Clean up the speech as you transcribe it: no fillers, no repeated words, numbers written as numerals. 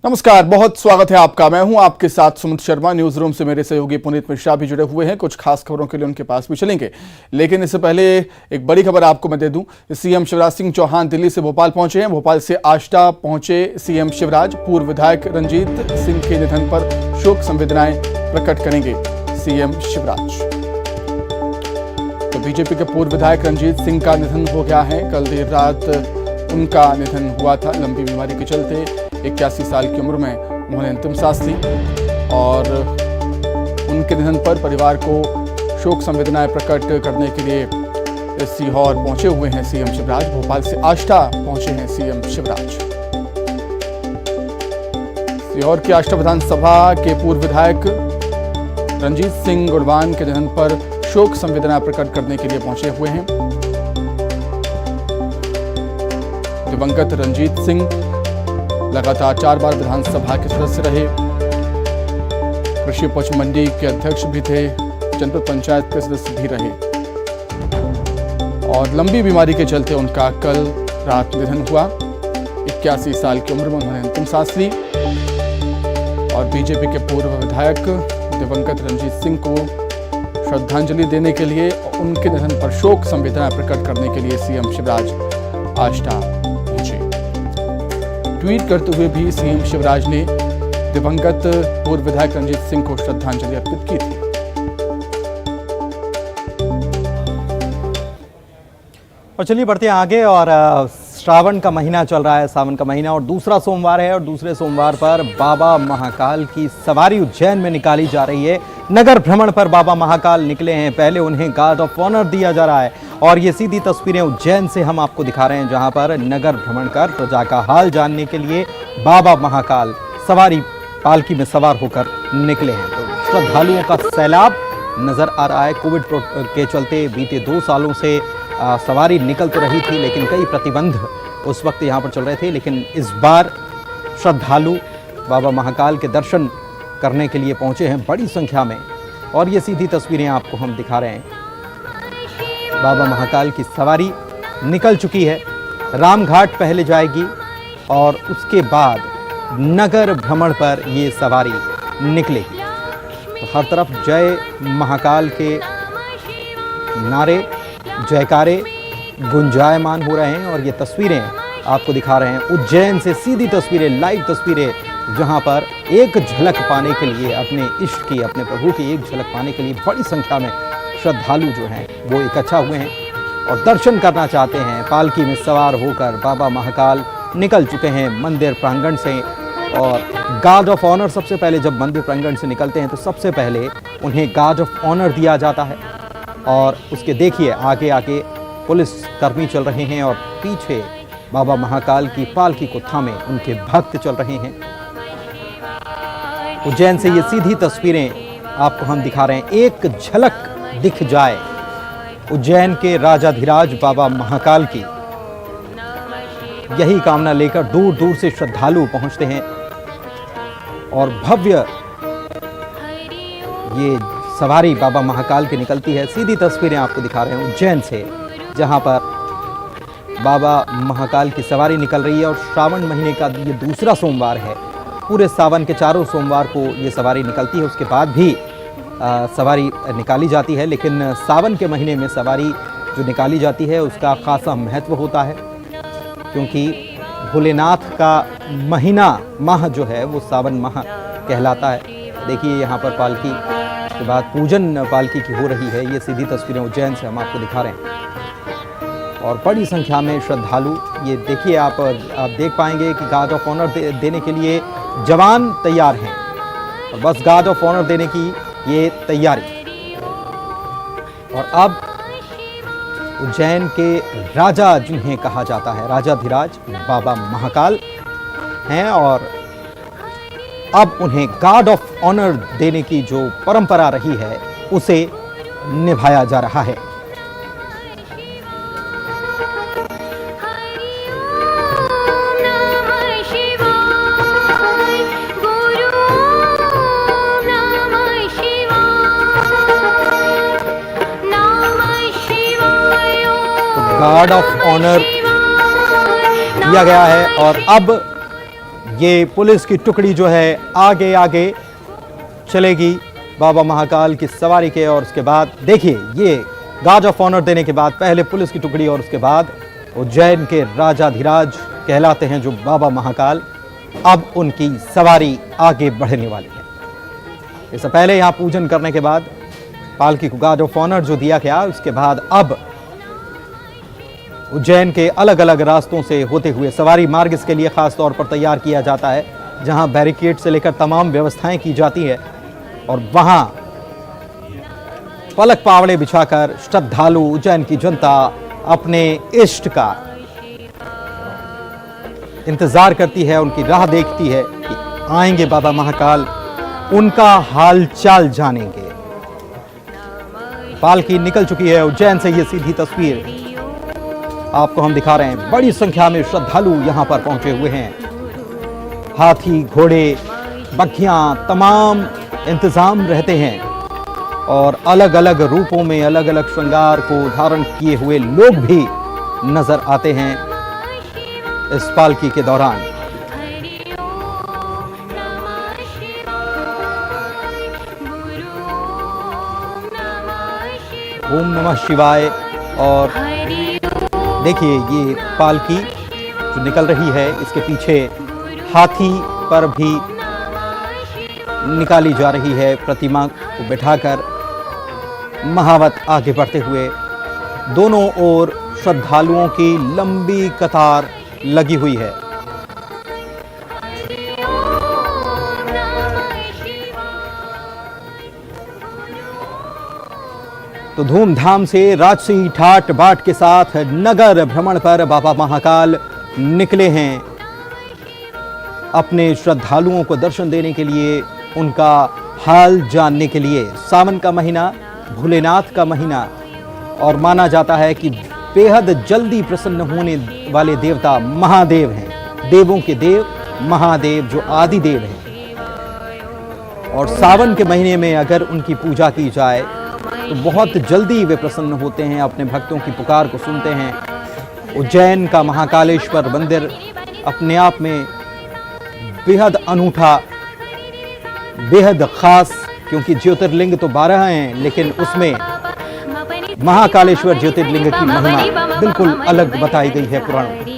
नमस्कार, बहुत स्वागत है आपका। मैं हूं आपके साथ सुमित शर्मा। न्यूज रूम से मेरे सहयोगी पुनीत मिश्रा भी जुड़े हुए हैं। कुछ खास खबरों के लिए उनके पास भी चलेंगे, लेकिन इससे पहले एक बड़ी खबर आपको मैं दे दूं। सीएम शिवराज सिंह चौहान दिल्ली से भोपाल पहुंचे हैं। भोपाल से आष्टा पहुंचे सीएम शिवराज। पूर्व विधायक रंजीत सिंह के निधन पर शोक संवेदनाएं प्रकट करेंगे सीएम शिवराज। तो बीजेपी के पूर्व विधायक रंजीत सिंह का निधन हो गया है। कल देर रात उनका निधन हुआ था। लंबी बीमारी के चलते 81 साल की उम्र में उन्होंने अंतिम सांस ली और उनके निधन पर परिवार को शोक संवेदनाएं प्रकट करने के लिए सीहोर पहुंचे हुए हैं सीएम शिवराज। भोपाल से आष्टा पहुंचे हैं सीएम शिवराज। सीहोर की आष्टा विधानसभा के पूर्व विधायक रंजीत सिंह गुणवान के निधन पर शोक संवेदना प्रकट करने के लिए पहुंचे हुए हैं। दिवंगत रंजीत सिंह लगातार 4 बार विधानसभा के सदस्य रहे। कृषि उपज मंडी के अध्यक्ष भी थे, जनपद पंचायत के सदस्य भी रहे और लंबी बीमारी के चलते उनका कल रात निधन हुआ। 81 साल की उम्र में उन्होंने अंतिम सांस ली और बीजेपी के पूर्व विधायक दिवंगत रंजीत सिंह को श्रद्धांजलि देने के लिए, उनके निधन पर शोक संवेदना प्रकट करने के लिए सीएम शिवराज आष्टा पहुंचे। ट्वीट करते हुए भी सीएम शिवराज ने दिवंगत पूर्व विधायक रंजीत सिंह को श्रद्धांजलि अर्पित की थी। और चलिए बढ़ते हैं आगे। और श्रावण का महीना चल रहा है, सावन का महीना, और दूसरा सोमवार है और दूसरे सोमवार पर बाबा महाकाल की सवारी उज्जैन में निकाली जा रही है। नगर भ्रमण पर बाबा महाकाल निकले हैं। पहले उन्हें गार्ड ऑफ ऑनर दिया जा रहा है और ये सीधी तस्वीरें उज्जैन से हम आपको दिखा रहे हैं, जहां पर नगर भ्रमण कर प्रजा का हाल जानने के लिए बाबा महाकाल सवारी पालकी में सवार होकर निकले हैं। तो श्रद्धालुओं का सैलाब नजर आ रहा है। कोविड के चलते बीते 2 सालों से सवारी निकल तो रही थी, लेकिन कई प्रतिबंध उस वक्त यहाँ पर चल रहे थे। लेकिन इस बार श्रद्धालु बाबा महाकाल के दर्शन करने के लिए पहुँचे हैं बड़ी संख्या में और ये सीधी तस्वीरें आपको हम दिखा रहे हैं। बाबा महाकाल की सवारी निकल चुकी है। रामघाट पहले जाएगी और उसके बाद नगर भ्रमण पर ये सवारी निकलेगी। तो हर तरफ जय महाकाल के नारे, जयकारे गुंजायमान हो रहे हैं और ये तस्वीरें आपको दिखा रहे हैं उज्जैन से सीधी तस्वीरें, लाइव तस्वीरें, जहां पर एक झलक पाने के लिए, अपने इष्ट की, अपने प्रभु की एक झलक पाने के लिए बड़ी संख्या में श्रद्धालु जो हैं वो इकट्ठा हुए हैं और दर्शन करना चाहते हैं। पालकी में सवार होकर बाबा महाकाल निकल चुके हैं मंदिर प्रांगण से। और गार्ड ऑफ ऑनर, सबसे पहले जब मंदिर प्रांगण से निकलते हैं तो सबसे पहले उन्हें गार्ड ऑफ ऑनर दिया जाता है और उसके देखिए आगे आगे पुलिस कर्मी चल रहे हैं और पीछे बाबा महाकाल की पालकी को थामे उनके भक्त चल रहे हैं। उज्जैन से ये सीधी तस्वीरें आपको हम दिखा रहे हैं। एक झलक दिख जाए उज्जैन के राजाधिराज बाबा महाकाल की, यही कामना लेकर दूर दूर से श्रद्धालु पहुंचते हैं और भव्य ये सवारी बाबा महाकाल की निकलती है। सीधी तस्वीरें आपको दिखा रहे हैं उज्जैन से, जहां पर बाबा महाकाल की सवारी निकल रही है। और श्रावण महीने का ये दूसरा सोमवार है। पूरे सावन के 4 सोमवार को ये सवारी निकलती है, उसके बाद भी सवारी निकाली जाती है। लेकिन सावन के महीने में सवारी जो निकाली जाती है उसका खासा महत्व होता है, क्योंकि भोलेनाथ का माह जो है वो सावन माह कहलाता है। देखिए यहाँ पर पालकी के बाद पूजन पालकी की हो रही है। ये सीधी तस्वीरें उज्जैन से हम आपको दिखा रहे हैं और बड़ी संख्या में श्रद्धालु, ये देखिए आप देख पाएंगे कि गार्ड ऑफ ऑनर देने के लिए जवान तैयार हैं और बस गार्ड ऑफ ऑनर देने की ये तैयारी। और अब उज्जैन के राजा जिन्हें कहा जाता है, राजाधिराज बाबा महाकाल हैं और अब उन्हें गार्ड ऑफ ऑनर देने की जो परंपरा रही है उसे निभाया जा रहा है। गार्ड ऑफ ऑनर दिया गया है और अब ये पुलिस की टुकड़ी जो है आगे आगे चलेगी बाबा महाकाल की सवारी के, और उसके बाद देखिए ये गार्ड ऑफ ऑनर देने के बाद पहले पुलिस की टुकड़ी और उसके बाद उज्जैन के राजाधिराज कहलाते हैं जो बाबा महाकाल, अब उनकी सवारी आगे बढ़ने वाली है। इससे पहले यहां पूजन करने के बाद पालकी को गार्ड ऑफ ऑनर जो दिया गया, उसके बाद अब उज्जैन के अलग अलग रास्तों से होते हुए सवारी मार्ग इसके लिए खास तौर पर तैयार किया जाता है, जहां बैरिकेड से लेकर तमाम व्यवस्थाएं की जाती है, और वहां पलक पावड़े बिछाकर श्रद्धालु उज्जैन की जनता अपने इष्ट का इंतजार करती है, उनकी राह देखती है कि आएंगे बाबा महाकाल, उनका हालचाल जानेंगे। पालकी निकल चुकी है उज्जैन से, ये सीधी तस्वीर आपको हम दिखा रहे हैं। बड़ी संख्या में श्रद्धालु यहां पर पहुंचे हुए हैं। हाथी, घोड़े, बग्घियां, तमाम इंतजाम रहते हैं, और अलग अलग रूपों में अलग अलग श्रृंगार को धारण किए हुए लोग भी नजर आते हैं इस पालकी के दौरान। ओम नमः शिवाय। और देखिए ये पालकी जो निकल रही है, इसके पीछे हाथी पर भी निकाली जा रही है, प्रतिमा को बिठाकर महावत आगे बढ़ते हुए। दोनों ओर श्रद्धालुओं की लंबी कतार लगी हुई है। तो धूमधाम से राजसी ठाट बाट के साथ नगर भ्रमण पर बाबा महाकाल निकले हैं, अपने श्रद्धालुओं को दर्शन देने के लिए, उनका हाल जानने के लिए। सावन का महीना भोलेनाथ का महीना, और माना जाता है कि बेहद जल्दी प्रसन्न होने वाले देवता महादेव हैं। देवों के देव महादेव जो आदि देव हैं, और सावन के महीने में अगर उनकी पूजा की जाए तो बहुत जल्दी वे प्रसन्न होते हैं, अपने भक्तों की पुकार को सुनते हैं। उज्जैन का महाकालेश्वर मंदिर अपने आप में बेहद अनूठा, बेहद खास, क्योंकि ज्योतिर्लिंग तो 12 हैं, लेकिन उसमें महाकालेश्वर ज्योतिर्लिंग की महिमा बिल्कुल अलग बताई गई है पुराणों में।